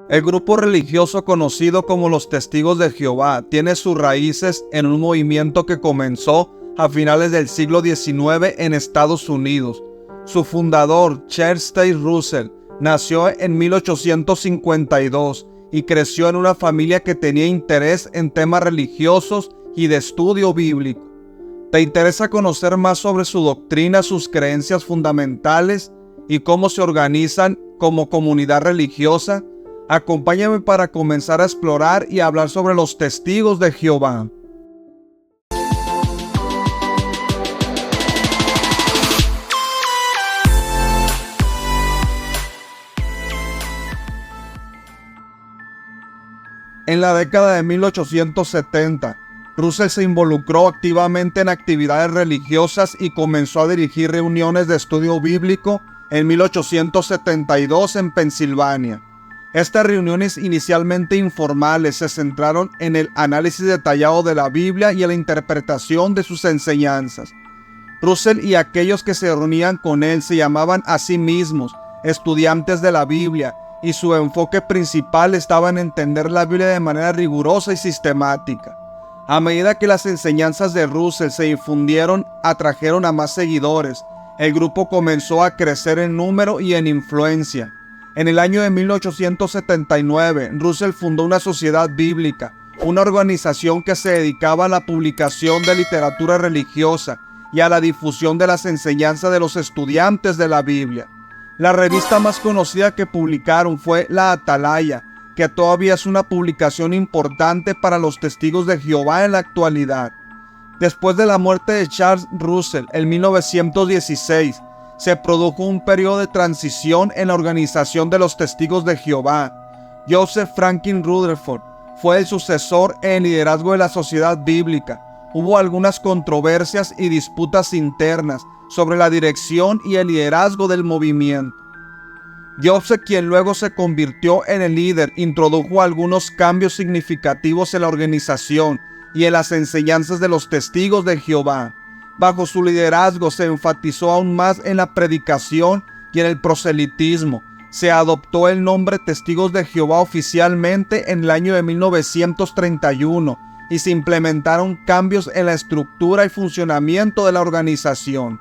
El grupo religioso conocido como los Testigos de Jehová tiene sus raíces en un movimiento que comenzó a finales del siglo XIX en Estados Unidos. Su fundador, Charles Taze Russell, nació en 1852 y creció en una familia que tenía interés en temas religiosos y de estudio bíblico. ¿Te interesa conocer más sobre su doctrina, sus creencias fundamentales y cómo se organizan como comunidad religiosa? Acompáñame para comenzar a explorar y hablar sobre los Testigos de Jehová. En la década de 1870, Russell se involucró activamente en actividades religiosas y comenzó a dirigir reuniones de estudio bíblico en 1872 en Pensilvania. Estas reuniones, inicialmente informales, se centraron en el análisis detallado de la Biblia y en la interpretación de sus enseñanzas. Russell y aquellos que se reunían con él se llamaban a sí mismos estudiantes de la Biblia, y su enfoque principal estaba en entender la Biblia de manera rigurosa y sistemática. A medida que las enseñanzas de Russell se difundieron, atrajeron a más seguidores. El grupo comenzó a crecer en número y en influencia. En el año de 1879, Russell fundó una sociedad bíblica, una organización que se dedicaba a la publicación de literatura religiosa y a la difusión de las enseñanzas de los estudiantes de la Biblia. La revista más conocida que publicaron fue La Atalaya, que todavía es una publicación importante para los Testigos de Jehová en la actualidad. Después de la muerte de Charles Russell en 1916, se produjo un periodo de transición en la organización de los Testigos de Jehová. Joseph Franklin Rutherford fue el sucesor en el liderazgo de la sociedad bíblica. Hubo algunas controversias y disputas internas sobre la dirección y el liderazgo del movimiento. Joseph, quien luego se convirtió en el líder, introdujo algunos cambios significativos en la organización y en las enseñanzas de los Testigos de Jehová. Bajo su liderazgo se enfatizó aún más en la predicación y en el proselitismo. Se adoptó el nombre Testigos de Jehová oficialmente en el año de 1931 y se implementaron cambios en la estructura y funcionamiento de la organización.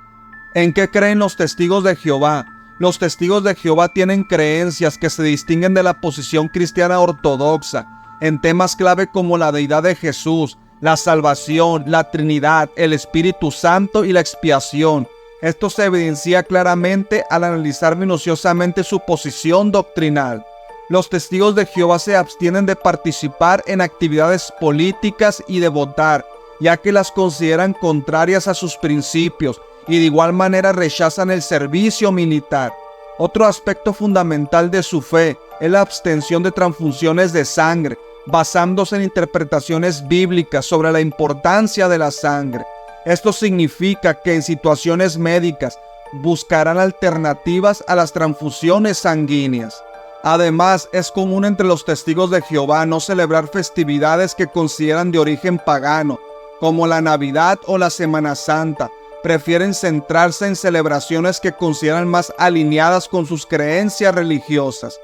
¿En qué creen los Testigos de Jehová? Los Testigos de Jehová tienen creencias que se distinguen de la posición cristiana ortodoxa en temas clave como la deidad de Jesús, la salvación, la Trinidad, el Espíritu Santo y la expiación. Esto se evidencia claramente al analizar minuciosamente su posición doctrinal. Los Testigos de Jehová se abstienen de participar en actividades políticas y de votar, ya que las consideran contrarias a sus principios, y de igual manera rechazan el servicio militar. Otro aspecto fundamental de su fe es la abstención de transfusiones de sangre, basándose en interpretaciones bíblicas sobre la importancia de la sangre. Esto significa que en situaciones médicas buscarán alternativas a las transfusiones sanguíneas. Además, es común entre los Testigos de Jehová no celebrar festividades que consideran de origen pagano, como la Navidad o la Semana Santa. Prefieren centrarse en celebraciones que consideran más alineadas con sus creencias religiosas.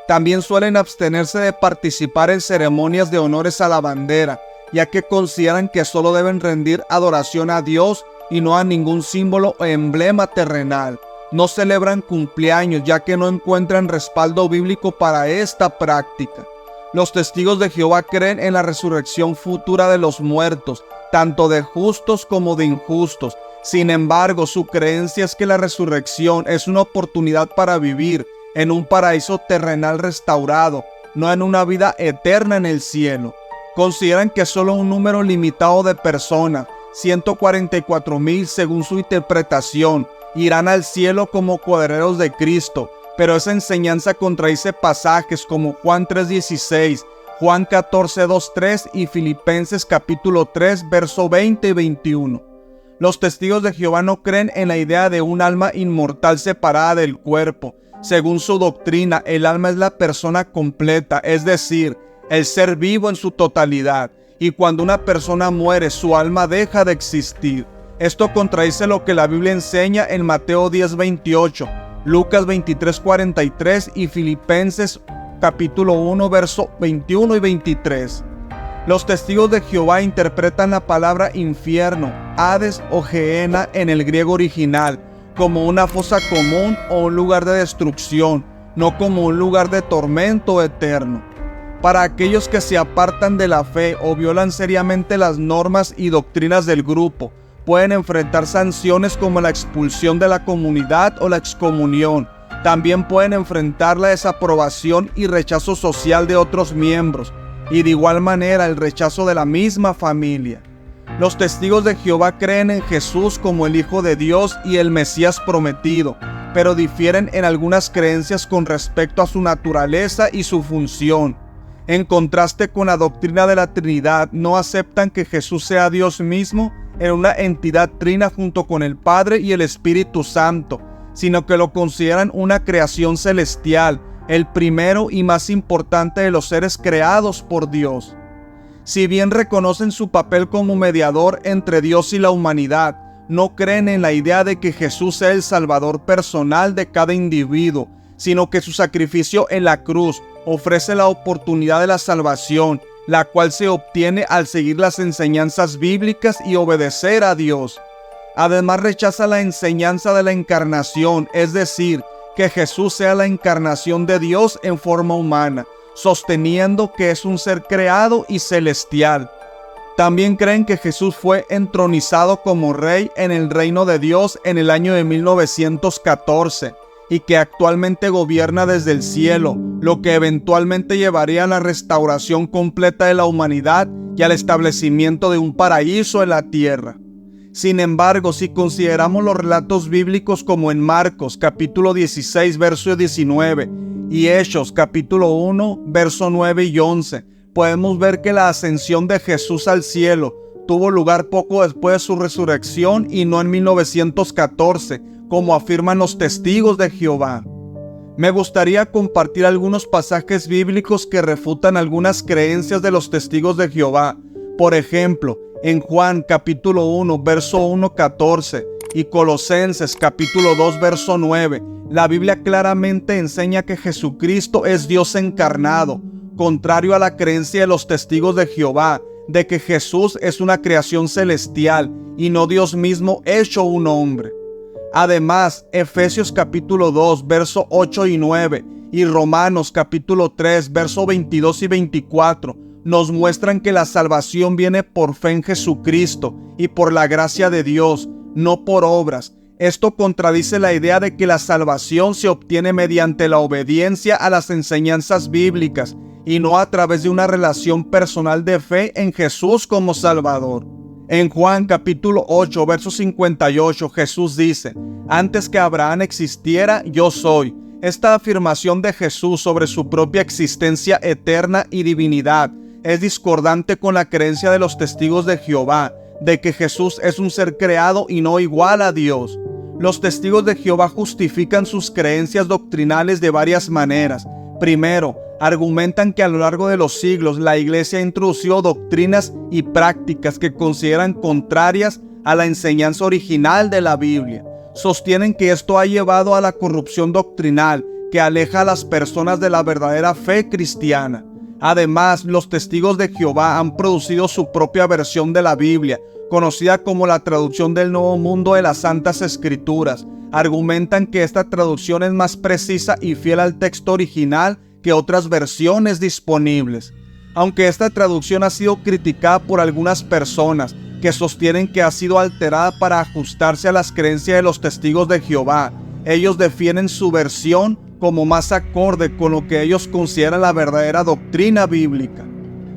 También suelen abstenerse de participar en ceremonias de honores a la bandera, ya que consideran que solo deben rendir adoración a Dios y no a ningún símbolo o emblema terrenal. No celebran cumpleaños, ya que no encuentran respaldo bíblico para esta práctica. Los Testigos de Jehová creen en la resurrección futura de los muertos, tanto de justos como de injustos. Sin embargo, su creencia es que la resurrección es una oportunidad para vivir en un paraíso terrenal restaurado, no en una vida eterna en el cielo. Consideran que solo un número limitado de personas, 144,000 según su interpretación, irán al cielo como coherederos de Cristo, pero esa enseñanza contradice pasajes como Juan 3:16, Juan 14:2-3 y Filipenses capítulo 3, verso 20 y 21. Los Testigos de Jehová no creen en la idea de un alma inmortal separada del cuerpo. Según su doctrina, el alma es la persona completa, es decir, el ser vivo en su totalidad. Y cuando una persona muere, su alma deja de existir. Esto contradice lo que la Biblia enseña en Mateo 10:28, Lucas 23:43 y Filipenses capítulo 1, verso 21 y 23. Los testigos de Jehová interpretan la palabra infierno, Hades o Gehenna en el griego original, como una fosa común o un lugar de destrucción, no como un lugar de tormento eterno. Para aquellos que se apartan de la fe o violan seriamente las normas y doctrinas del grupo, pueden enfrentar sanciones como la expulsión de la comunidad o la excomunión. También pueden enfrentar la desaprobación y rechazo social de otros miembros, y de igual manera el rechazo de la misma familia. Los testigos de Jehová creen en Jesús como el Hijo de Dios y el Mesías prometido, pero difieren en algunas creencias con respecto a su naturaleza y su función. En contraste con la doctrina de la Trinidad, no aceptan que Jesús sea Dios mismo en una entidad trina junto con el Padre y el Espíritu Santo, sino que lo consideran una creación celestial, el primero y más importante de los seres creados por Dios. Si bien reconocen su papel como mediador entre Dios y la humanidad, no creen en la idea de que Jesús sea el salvador personal de cada individuo, sino que su sacrificio en la cruz ofrece la oportunidad de la salvación, la cual se obtiene al seguir las enseñanzas bíblicas y obedecer a Dios. Además, rechaza la enseñanza de la encarnación, es decir, que Jesús sea la encarnación de Dios en forma humana, sosteniendo que es un ser creado y celestial. También creen que Jesús fue entronizado como rey en el reino de Dios en el año de 1914 y que actualmente gobierna desde el cielo, lo que eventualmente llevaría a la restauración completa de la humanidad y al establecimiento de un paraíso en la tierra. Sin embargo, si consideramos los relatos bíblicos como en Marcos capítulo 16 verso 19 y Hechos capítulo 1 verso 9 y 11, podemos ver que la ascensión de Jesús al cielo tuvo lugar poco después de su resurrección y no en 1914, como afirman los testigos de Jehová. Me gustaría compartir algunos pasajes bíblicos que refutan algunas creencias de los testigos de Jehová. Por ejemplo, en Juan capítulo 1 verso 1-14 y Colosenses capítulo 2 verso 9, la Biblia claramente enseña que Jesucristo es Dios encarnado, contrario a la creencia de los testigos de Jehová, de que Jesús es una creación celestial y no Dios mismo hecho un hombre. Además, Efesios capítulo 2 verso 8 y 9 y Romanos capítulo 3 verso 22 y 24 nos muestran que la salvación viene por fe en Jesucristo y por la gracia de Dios, no por obras. Esto contradice la idea de que la salvación se obtiene mediante la obediencia a las enseñanzas bíblicas y no a través de una relación personal de fe en Jesús como Salvador. En Juan capítulo 8, verso 58, Jesús dice: antes que Abraham existiera, yo soy. Esta afirmación de Jesús sobre su propia existencia eterna y divinidad es discordante con la creencia de los testigos de Jehová, de que Jesús es un ser creado y no igual a Dios. Los testigos de Jehová justifican sus creencias doctrinales de varias maneras. Primero, argumentan que a lo largo de los siglos la Iglesia ha introducido doctrinas y prácticas que consideran contrarias a la enseñanza original de la Biblia. Sostienen que esto ha llevado a la corrupción doctrinal que aleja a las personas de la verdadera fe cristiana. Además, los testigos de Jehová han producido su propia versión de la Biblia, conocida como la traducción del Nuevo Mundo de las Santas Escrituras. Argumentan que esta traducción es más precisa y fiel al texto original que otras versiones disponibles. Aunque esta traducción ha sido criticada por algunas personas que sostienen que ha sido alterada para ajustarse a las creencias de los testigos de Jehová, ellos defienden su versión como más acorde con lo que ellos consideran la verdadera doctrina bíblica.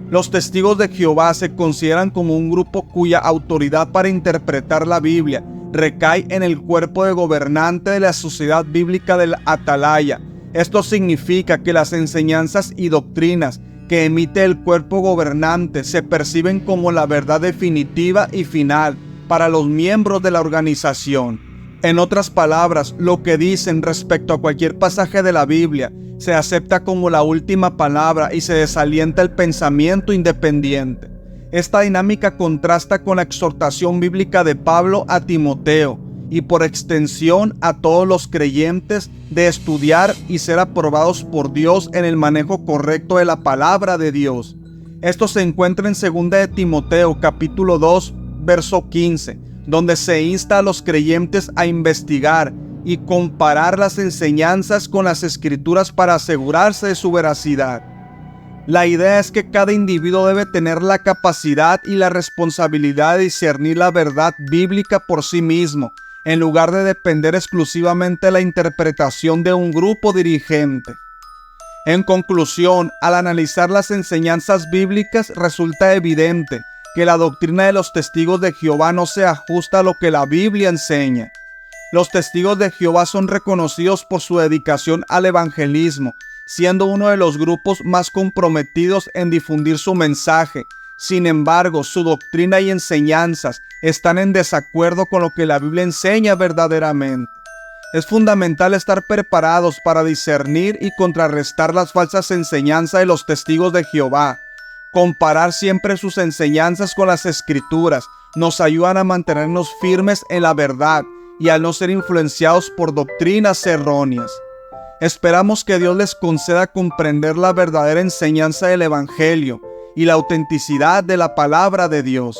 Los testigos de Jehová se consideran como un grupo cuya autoridad para interpretar la Biblia recae en el cuerpo de gobernante de la sociedad bíblica del Atalaya. Esto significa que las enseñanzas y doctrinas que emite el cuerpo gobernante se perciben como la verdad definitiva y final para los miembros de la organización. En otras palabras, lo que dicen respecto a cualquier pasaje de la Biblia se acepta como la última palabra y se desalienta el pensamiento independiente. Esta dinámica contrasta con la exhortación bíblica de Pablo a Timoteo: y por extensión a todos los creyentes de estudiar y ser aprobados por Dios en el manejo correcto de la palabra de Dios. Esto se encuentra en 2 de Timoteo capítulo 2 verso 15, donde se insta a los creyentes a investigar y comparar las enseñanzas con las escrituras para asegurarse de su veracidad. La idea es que cada individuo debe tener la capacidad y la responsabilidad de discernir la verdad bíblica por sí mismo, en lugar de depender exclusivamente de la interpretación de un grupo dirigente. En conclusión, al analizar las enseñanzas bíblicas, resulta evidente que la doctrina de los testigos de Jehová no se ajusta a lo que la Biblia enseña. Los testigos de Jehová son reconocidos por su dedicación al evangelismo, siendo uno de los grupos más comprometidos en difundir su mensaje. Sin embargo, su doctrina y enseñanzas están en desacuerdo con lo que la Biblia enseña verdaderamente. Es fundamental estar preparados para discernir y contrarrestar las falsas enseñanzas de los testigos de Jehová. Comparar siempre sus enseñanzas con las Escrituras nos ayudan a mantenernos firmes en la verdad y a no ser influenciados por doctrinas erróneas. Esperamos que Dios les conceda comprender la verdadera enseñanza del Evangelio y la autenticidad de la palabra de Dios.